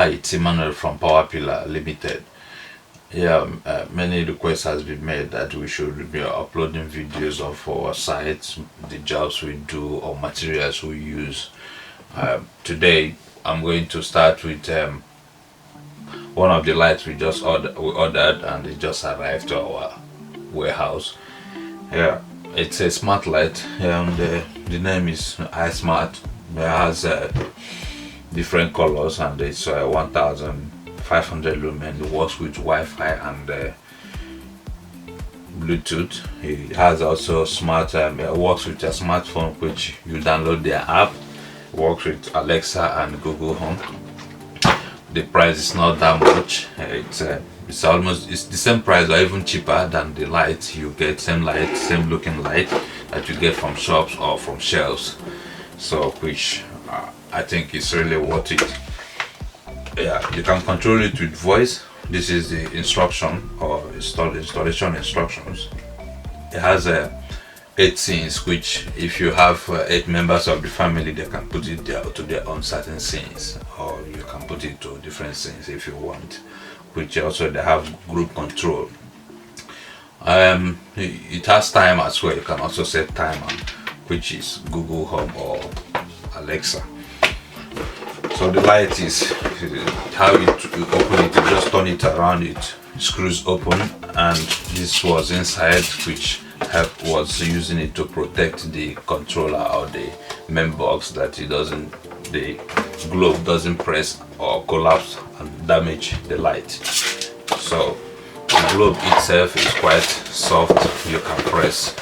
Hi, it's Emmanuel from Powerpillar Ltd. Yeah, many requests has been made that we should be uploading videos of our sites, the jobs we do or materials we use. Today, I'm going to start with one of the lights we ordered and it just arrived to our warehouse. Yeah, it's a smart light, and the name is Ismart. It has different colors and it's 1500 lumen. It works with Wi-Fi and Bluetooth. It has also smart it works with a smartphone, which you download their app. It works with Alexa and Google Home. The price is not that much. It's the same price or even cheaper than the light you get. Same light, same looking light that you get from shops or from shelves. So which I think is really worth it. Yeah, you can control it with voice. This is the instruction or installation instructions. It has 8 scenes, which if you have 8 members of the family, they can put it there to their own certain scenes, or you can put it to different scenes if you want. Which also they have group control. It has time as well. You can also set timer, which is Google Home or Alexa. So the light is how you open it. You just turn it around, it screws open, and this was inside, which was using it to protect the controller or the main box, that the globe doesn't press or collapse and damage the light. So the globe itself is quite soft. You can press.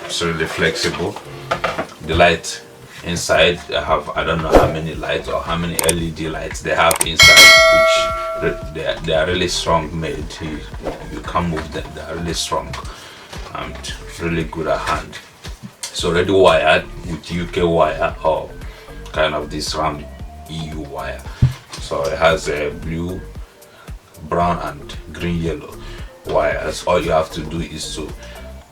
It's really flexible. The light inside, I don't know how many lights or how many LED lights they have inside, which they are really strong made. You can't move them. They are really strong and really good at hand. It's already wired with UK wire or kind of this round EU wire. So it has a blue, brown and green yellow wires. All you have to do is to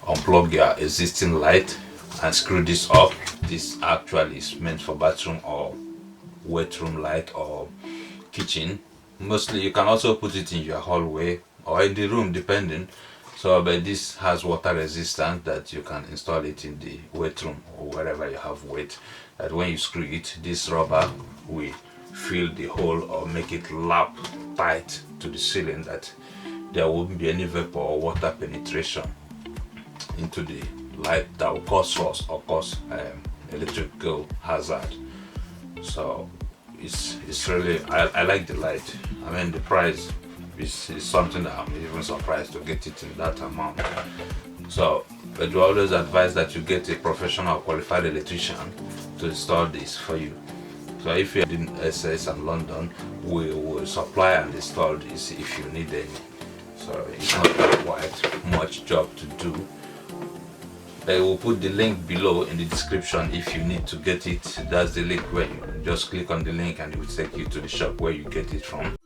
unplug your existing light and screw this up. This actually is meant for bathroom or wet room light or kitchen. Mostly you can also put it in your hallway or in the room, depending. So but this has water resistance, that you can install it in the wet room or wherever you have wet, that when you screw it, this rubber will fill the hole or make it lap tight to the ceiling, that there won't be any vapor or water penetration into the light that will cause rust or cause electrical hazard. So it's really, I like the light. I mean, the price is something that I'm even surprised to get it in that amount. So but we always advise that you get a professional qualified electrician to install this for you. So if you're in SS and London, we will supply and install this if you need any. So it's not quite much job to do. I will put the link below in the description if you need to get it. That's the link where you just click on the link and it will take you to the shop where you get it from.